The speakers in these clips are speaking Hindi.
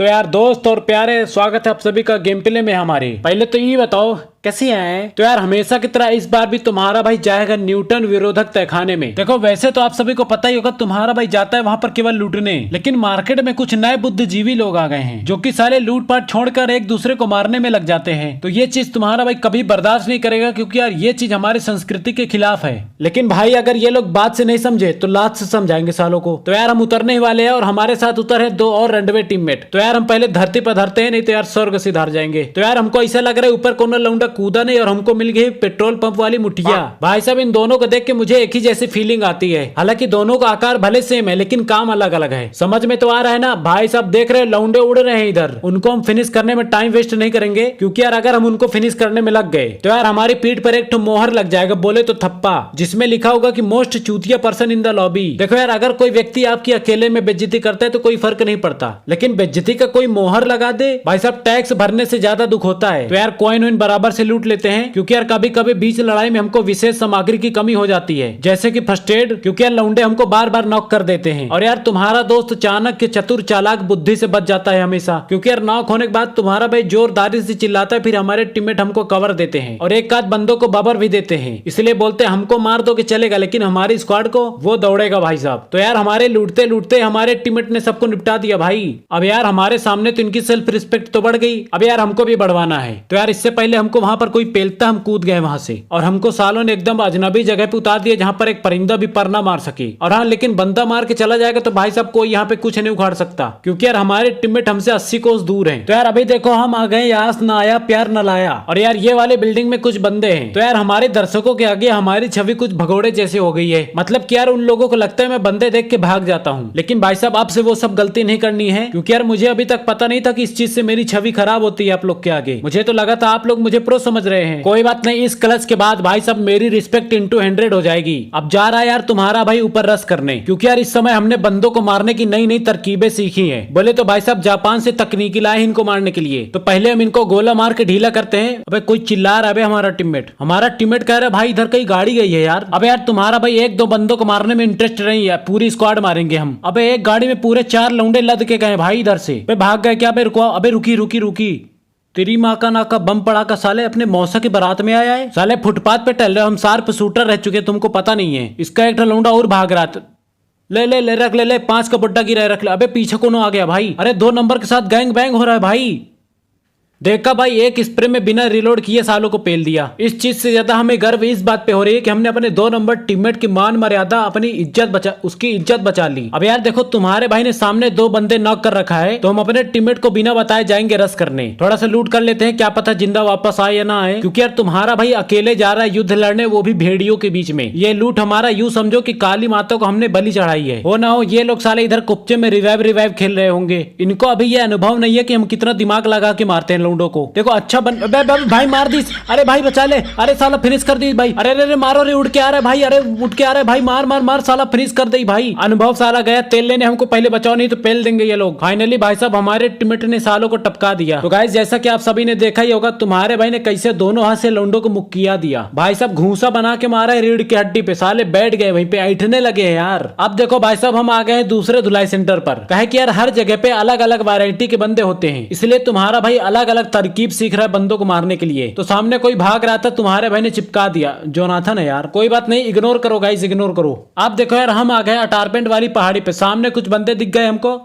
तो यार दोस्त और प्यारे, स्वागत है आप सभी का गेम प्ले में हमारे। पहले तो ये बताओ कैसे आए? तो यार हमेशा की तरह इस बार भी तुम्हारा भाई जाएगा न्यूटन विरोधक तहखाने में। देखो वैसे तो आप सभी को पता ही होगा तुम्हारा भाई जाता है वहाँ पर केवल लूटने, लेकिन मार्केट में कुछ नए बुद्धिजीवी लोग आ गए हैं जो कि सारे लूटपाट छोड़कर एक दूसरे को मारने में लग जाते हैं। तो ये चीज तुम्हारा भाई कभी बर्दाश्त नहीं करेगा, क्योंकि यार ये चीज हमारी संस्कृति के खिलाफ है। लेकिन भाई अगर ये लोग बात से नहीं समझे तो लात से समझाएंगे सालों को। तो यार हम उतरने ही वाले हैं और हमारे साथ उतर है दो और रनवे टीममेट। तो यार हम पहले धरती पर धरते हैं, नहीं तो यार स्वर्ग से धार जाएंगे। तो यार हमको ऐसा लग रहा है ऊपर कोनो लौंडा कूदा नहीं और हमको मिल गई पेट्रोल पंप वाली मुठिया। भाई साहब इन दोनों को देख के मुझे एक ही जैसी फीलिंग आती है। हालांकि दोनों का आकार भले सेम है लेकिन काम अलग अलग है। समझ में तो आ रहा है ना? भाई साहब देख रहे हैं लौंडे उड़ रहे हैं इधर। उनको हम फिनिश करने में टाइम वेस्ट नहीं करेंगे, क्योंकि यार अगर हम उनको फिनिश करने में लग गए तो यार हमारी पीठ पर एक ठो मोहर लग जाएगा, बोले तो थप्पा, जिसमें लिखा होगा कि मोस्ट चूतिया पर्सन इन द लॉबी। देखो यार अगर कोई व्यक्ति आपकी अकेले में बेइज्जती करता है तो कोई फर्क नहीं पड़ता, लेकिन बेइज्जती का कोई मोहर लगा दे, भाई साहब टैक्स भरने से ज्यादा दुख होता है। तो यार कॉइन वॉइन बराबर से लूट लेते हैं, क्योंकि यार कभी कभी बीच लड़ाई में हमको विशेष सामग्री की कमी हो जाती है, जैसे कि फर्स्ट एड, क्योंकि यार लौंडे हमको बार बार नॉक कर देते हैं। और यार तुम्हारा दोस्त चाणक्य चतुर चालाक बुद्धि से बच जाता है हमेशा, क्योंकि यार नॉक होने के बाद तुम्हारा भाई जोरदारी से चिल्लाता है, फिर हमारे टीममेट हमको कवर देते हैं और एक आध बंदों को बबर भी देते हैं। इसलिए बोलते हैं हमको मार दो कि चलेगा, लेकिन हमारी स्क्वाड को वो दौड़ेगा भाई साहब। तो यार हमारे लूटते लूटते हमारे टीममेट ने सबको निपटा दिया भाई। अब यार हमारे सामने तो इनकी सेल्फ रिस्पेक्ट तो बढ़ गई, अब यार हमको भी बढ़वाना है। तो यार इससे पहले हमको वहां पर कोई पेलता हम कूद गए वहां से, और हमको सालों ने एकदम अजनबी जगह पे उतार दिया जहां पर एक परिंदा भी पर ना मार सके। और हाँ, लेकिन बंदा मार के चला जाएगा तो भाई साहब कोई यहाँ पे कुछ नहीं उखाड़ सकता, क्योंकि यार हमारे टीममेट हमसे 80 कोस दूर हैं। तो यार अभी देखो हम आ गए, आस न आया प्यार न लाया। और यार ये वाले बिल्डिंग में कुछ बंदे हैं। तो यार हमारे दर्शकों के आगे हमारी छवि कुछ भगोड़े जैसे हो गई है। मतलब कि यार उन लोगों को लगता है मैं बंदे देख के भाग जाता हूँ, लेकिन भाई साहब आपसे वो सब गलती नहीं करनी है, क्योंकि यार मुझे अभी तक पता नहीं था कि इस चीज से मेरी छवि खराब होती है आप लोग के आगे। मुझे तो लगा था आप लोग मुझे प्रो समझ रहे हैं। कोई बात नहीं, इस क्लच के बाद भाई साहब मेरी रिस्पेक्ट इंटू 100 हो जाएगी। अब जा रहा है यार तुम्हारा भाई ऊपर रस करने, क्योंकि यार इस समय हमने बंदों को मारने की नई नई तरकीबें सीखी हैं। बोले तो भाई साहब जापान से तकनीकी लाए इनको मारने के लिए। तो पहले हम इनको गोला मार के ढीला करते हैं। अबे कोई चिल्ला रहा है, हमारा टीममेट कह रहा है भाई इधर कहीं गाड़ी गई है यार। अबे यार तुम्हारा भाई एक दो बंदों को मारने में इंटरेस्ट नहीं है, पूरी स्क्वाड मारेंगे हम। अबे एक गाड़ी में पूरे 4 लौंडे लद के गए भाई इधर से। भाग गए क्या? अबे रुको, अबे रुकी रुकी रुकी, तेरी माँ का नाका बम पड़ा का साले अपने मौसा की बारात में आया है। साले फुटपाथ पे टहल रहे, हम शार्प शूटर रह चुके, तुमको पता नहीं है। इसका एक लौंडा और भाग रहा था। ले ले ले रख ले 5 का बुड्ढा गिरा रख ले। अबे पीछे कौन आ गया भाई? अरे 2 नंबर के साथ गैंग बैंग हो रहा है भाई। देखा भाई, एक स्प्रे में बिना रिलोड किए सालों को पेल दिया। इस चीज से ज्यादा हमें गर्व इस बात पे हो रही है कि हमने अपने 2 नंबर टीममेट की मान मर्यादा उसकी इज्जत बचा ली। अब यार देखो तुम्हारे भाई ने सामने 2 बंदे नॉक कर रखा है, तो हम अपने टीममेट को बिना बताए जाएंगे रस करने। थोड़ा सा लूट कर लेते हैं, क्या पता जिंदा वापस आए या ना आए, क्योंकि यार तुम्हारा भाई अकेले जा रहा है युद्ध लड़ने, वो भी भेड़ियों के बीच में। ये लूट हमारा यूं समझो कि काली माता को हमने बलि चढ़ाई है। हो ना हो ये लोग साले इधर कुप्चे में रिवाइव खेल रहे होंगे। इनको अभी ये अनुभव नहीं है कि हम कितना दिमाग लगा के मारते हैं लौंडों को। देखो अच्छा भाई मार दी। अरे भाई बचा ले, अरे साला फिनिश कर दी भाई। अरे अरे मारो रे, उड़ के आ रहा है भाई, अरे उठ के आ रहा है भाई, मार मार मार, साला फिनिश कर दी भाई। अनुभव साला गया तेल लेने, हमको पहले बचाओ नहीं तो पेल देंगे ये लोग। फाइनली भाई साहब हमारे टीममेट ने सालों को टपका दिया। तो गाइस जैसा कि आप सभी ने देखा ही होगा तुम्हारे भाई ने कैसे दोनों हाथ से लौंडों को मुक्किया दिया। भाई साहब घूसा बना के मारा है रीढ़ की हड्डी पे, साले बैठ गए वहीं पे, ऐठने लगे हैं यार। अब देखो भाई साहब हम आ गए हैं दूसरे धुलाई सेंटर पर। कहे कि यार हर जगह पे अलग अलग वैरायटी के बंदे होते हैं, इसलिए तुम्हारा भाई अलग अलग तरकीब सीख रहा है बंदों को मारने के लिए। तो सामने कोई भाग रहा था, तुम्हारे भाई ने चिपका दिया। जोनाथन है यार, कोई बात नहीं, इग्नोर करो गाइस, इग्नोर करो। आप देखो यार हम आ गए अटारपेंट वाली पहाड़ी पे, सामने कुछ बंदे दिख गए हमको,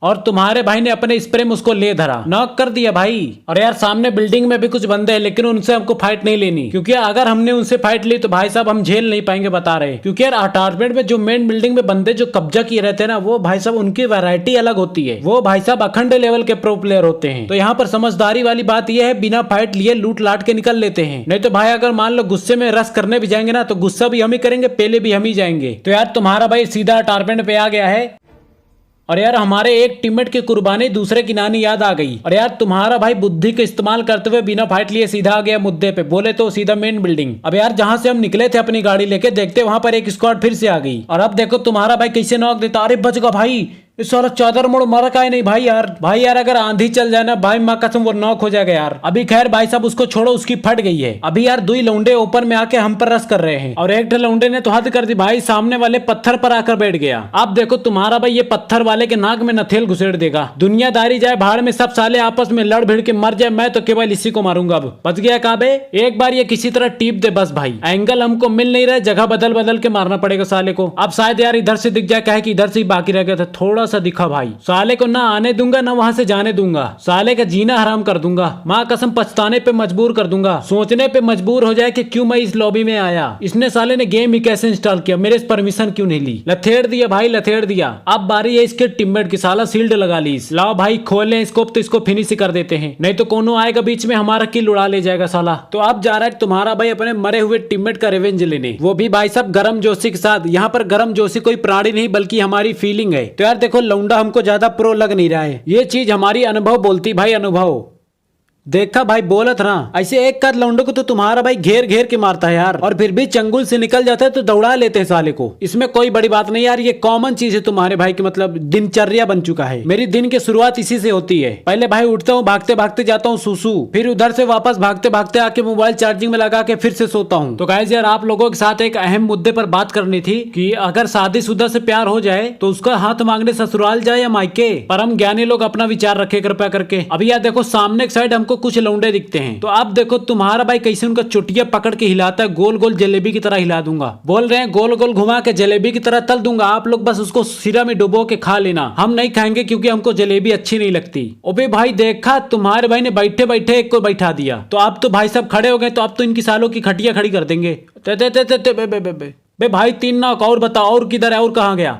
और तुम्हारे भाई ने अपने स्प्रे में उसको ले धरा, नॉक कर दिया भाई। और यार सामने बिल्डिंग में भी कुछ बंदे हैं, लेकिन उनसे हमको फाइट नहीं लेनी, क्योंकि अगर हमने उनसे फाइट ली तो भाई साहब हम झेल नहीं पाएंगे, बता रहे। क्योंकि यार अटारमेंट में जो मेन बिल्डिंग में बंदे जो कब्जा किए रहते हैं ना, वो भाई साहब उनकी वैरायटी अलग होती है। वो भाई साहब अखंड लेवल के प्रो प्लेयर होते हैं। तो यहाँ पर समझदारी वाली बात यह है, बिना फाइट लिए लूट लाट के निकल लेते हैं। नहीं तो भाई अगर मान लो गुस्से में रस करने भी जाएंगे ना, तो गुस्सा भी हम ही करेंगे, पहले भी हम ही जाएंगे। तो यार तुम्हारा भाई सीधा अटारमेंट पे आ गया है, और यार हमारे एक टीममेट की कुर्बानी दूसरे की नानी याद आ गई। और यार तुम्हारा भाई बुद्धि का इस्तेमाल करते हुए बिना फाइट लिए सीधा आ गया मुद्दे पे, बोले तो सीधा मेन बिल्डिंग। अब यार जहां से हम निकले थे अपनी गाड़ी लेके, देखते वहां पर एक स्क्वाड फिर से आ गई। और अब देखो तुम्हारा भाई कैसे नॉक देता। अरे बच गया भाई, इस साला चादर मोड़ मारा का नहीं भाई यार। भाई यार अगर आंधी चल जाए ना भाई माँ कसम वो नॉक हो जाएगा यार। अभी खैर भाई साहब उसको छोड़ो, उसकी फट गई है। अभी यार 2 लौंडे ऊपर में आके हम पर रस कर रहे हैं और एक लौंडे ने तो हद कर दी भाई, सामने वाले पत्थर पर आकर बैठ गया। अब देखो तुम्हारा भाई ये पत्थर वाले के नाक में नथेल घुसेड़ देगा। दुनियादारी जाए भाड़ में, सब साले आपस में लड़ भिड़ के मर जाए, मैं तो केवल इसी को मारूंगा। अब बच गया काबे, एक बार ये किसी तरह टीप दे बस भाई। एंगल हमको मिल नहीं रहा, जगह बदल बदल के मारना पड़ेगा साले को। अब शायद यार इधर से दिख जाए, क्या है कि इधर से ही बाकी रह गया था, थोड़ा सा दिखा भाई। साले को ना आने दूंगा ना वहां से जाने दूंगा, साले का जीना हराम कर दूंगा। माँ कसम पछताने पे मजबूर कर दूंगा, सोचने पे मजबूर हो जाए कि क्यों मैं इस लॉबी में आया। इसने साले ने गेम ही कैसे इंस्टॉल किया, मेरे से परमिशन क्यों नहीं ली। लथेड़ दिया भाई लथेड़ दिया। अब बारी है इसके टीममेट की, साला सील्ड लगा ली। लाओ भाई खोले स्कोप तो इसको फिनिश कर देते हैं, नहीं तो कोनो आएगा बीच में हमारा किल उड़ा ले जाएगा साला। तो अब जा रहा है तुम्हारा भाई अपने मरे हुए टीममेट का रिवेंज लेने, वो भी भाई साहब गरम जोशी के साथ। यहाँ पर गरम जोशी कोई प्राणी नहीं बल्कि हमारी फीलिंग है। तो यार देखो लौंडा हमको ज्यादा प्रो लग नहीं रहा है, ये चीज हमारी अनुभव बोलती भाई, अनुभव। देखा भाई बोलत ना, ऐसे एक काद लौंडो को तो तुम्हारा भाई घेर घेर के मारता है यार, और फिर भी चंगुल से निकल जाता है तो दौड़ा लेते हैं साले को। इसमें कोई बड़ी बात नहीं यार, ये कॉमन चीज है तुम्हारे भाई की, मतलब दिनचर्या बन चुका है। मेरी दिन की शुरुआत इसी से होती है। पहले भाई उठता हूँ, भागते भागते जाता हूँ सुसु, फिर उधर से वापस भागते भागते आके मोबाइल चार्जिंग में लगा के फिर से सोता हूँ। तो गाइस यार आप लोगों के साथ एक अहम मुद्दे पर बात करनी थी कि अगर शादीशुदा से प्यार हो जाए तो उसका हाथ मांगने ससुराल जाए या मायके। परम ज्ञानी लोग अपना विचार रखे कृपया करके। अभी यार देखो सामने की साइड हमको कुछ लौंडे दिखते हैं, तो आप देखो तुम्हारा भाई कैसे उनका चुटिया पकड़ के हिलाता है, गोल गोल जलेबी की तरह हिला दूंगा। बोल रहे हैं गोल गोल घुमा के जलेबी की तरह तल दूंगा, आप लोग बस उसको सिरा में डुबो के खा लेना। हम नहीं खाएंगे क्योंकि हमको जलेबी अच्छी नहीं लगती। ओबे भाई देखा तुम्हारे भाई ने बैठे बैठे एक को बैठा दिया, तो अब तो भाई सब खड़े हो गए, तो अब तो इनकी सालों की खटिया खड़ी कर देंगे। बे भाई 3 नॉक और बताओ, और किधर है और कहाँ गया?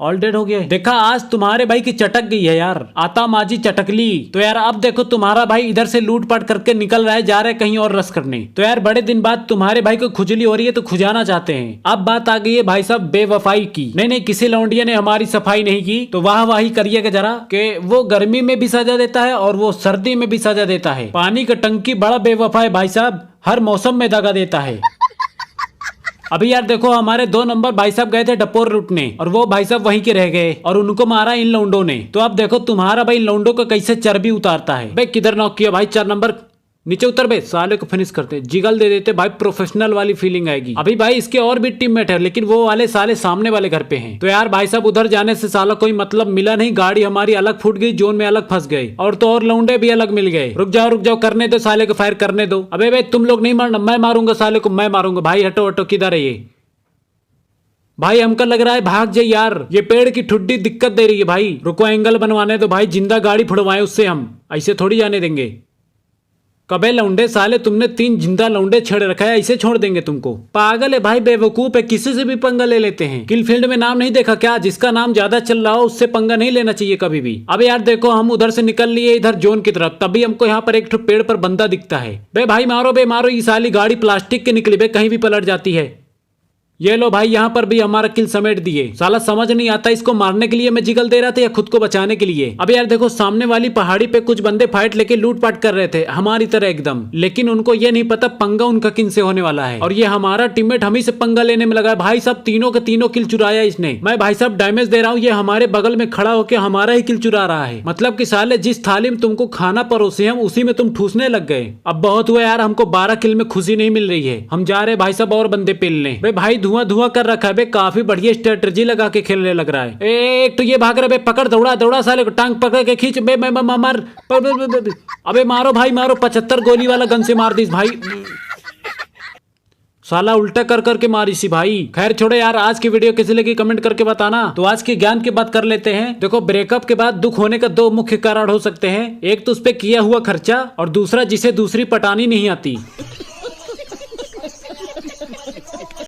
ऑल डेड हो गया। देखा आज तुम्हारे भाई की चटक गई है यार, आता माजी चटकली। तो यार अब देखो तुम्हारा भाई इधर से लूटपाट करके निकल रहा है, जा रहा है कहीं और रस करने। तो यार बड़े दिन बाद तुम्हारे भाई को खुजली हो रही है तो खुजाना चाहते हैं। अब बात आ गई है भाई साहब बेवफाई की। नहीं किसी लौंडिया ने हमारी सफाई नहीं की तो वाह वाही करिएगा जरा, कि वो गर्मी में भी सजा देता है और वो सर्दी में भी सजा देता है। पानी का टंकी बड़ा बेवफा है भाई साहब, हर मौसम में दगा देता है। अभी यार देखो हमारे 2 नंबर भाई साहब गए थे डपोर लूटने और वो भाई साहब वहीं के रह गए और उनको मारा इन लौंडों ने। तो अब देखो तुम्हारा भाई लौंडों को कैसे चर्बी उतारता है। भाई किधर नॉक किया भाई? 4 नंबर नीचे उतर बे, साले को फिनिश करते, जिगल दे देते भाई, प्रोफेशनल वाली फीलिंग आएगी। अभी भाई इसके और भी टीममेट है लेकिन वो वाले साले सामने वाले घर पे हैं। तो यार भाई साहब उधर जाने से साला कोई मतलब मिला नहीं, गाड़ी हमारी अलग फूट गई, जोन में अलग फंस गए और तो और लौंडे भी अलग मिल गए। रुक जाओ करने दो, साले को फायर करने दो। अबे भाई तुम लोग नहीं मारना, मैं मारूंगा साले को, मैं मारूंगा भाई। हटो हटो, किधर है ये भाई? हमको लग रहा है भाग जाए यार, ये पेड़ की ठुड्डी दिक्कत दे रही है भाई। रुको एंगल बनवाने दो भाई, जिंदा गाड़ी फुड़वाए उससे, हम ऐसे थोड़ी जाने देंगे। कबे लौंडे साले तुमने 3 जिंदा लौंडे छेड़ रखा है, ऐसे छोड़ देंगे तुमको? पागल है भाई, बेवकूफ है, किसी से भी पंगा ले लेते हैं। किल फील्ड में नाम नहीं देखा क्या? जिसका नाम ज्यादा चल रहा हो उससे पंगा नहीं लेना चाहिए कभी भी। अब यार देखो हम उधर से निकल लिए इधर जोन की तरफ, तभी हमको यहाँ पर एक पेड़ पर बंदा दिखता है। बे भाई मारो बे मारो, ये साली गाड़ी प्लास्टिक की निकली बे, कहीं भी पलट जाती है। ये लो भाई यहाँ पर भी हमारा किल समेट दिए। साला समझ नहीं आता इसको मारने के लिए मैं जिगल दे रहा था या खुद को बचाने के लिए। अब यार देखो सामने वाली पहाड़ी पे कुछ बंदे फाइट लेके लूटपाट कर रहे थे हमारी तरह एकदम, लेकिन उनको ये नहीं पता पंगा उनका किन से होने वाला है और ये हमारा टीममेट हम ही से पंगा लेने में लगा है। भाई साहब तीनों के तीनों किल चुराया इसने। मैं भाई साहब डैमेज दे रहा हूँ, ये हमारे बगल में खड़ा होकर हमारा ही किल चुरा रहा है। मतलब कि साले जिस थाली में तुमको खाना परोसे हम उसी में तुम ठूसने लग गए। अब बहुत हुआ यार, हमको 12 किल में खुशी नहीं मिल रही है, हम जा रहे भाई साहब और बंदे पेलने। भाई धुआं कर रखा है, काफी बढ़िया स्ट्रेटजी लगा के खेलने लग रहा है। एक तो ये भाग रहा है, पकड़ दौड़ा साले को, टांग पकड़ के खींच बे, मार। अबे मारो भाई मारो, 75 गोली वाला गन से मार दी भाई, साला उल्टा कर करके मारी सी भाई। खैर छोड़ो यार, आज की वीडियो कैसी लगी कमेंट करके बताना। तो आज के ज्ञान की बात कर लेते हैं। देखो ब्रेकअप के बाद दुख होने का 2 मुख्य कारण हो सकते हैं, एक तो उस पे किया हुआ खर्चा और दूसरा जिसे दूसरी पटानी नहीं आती।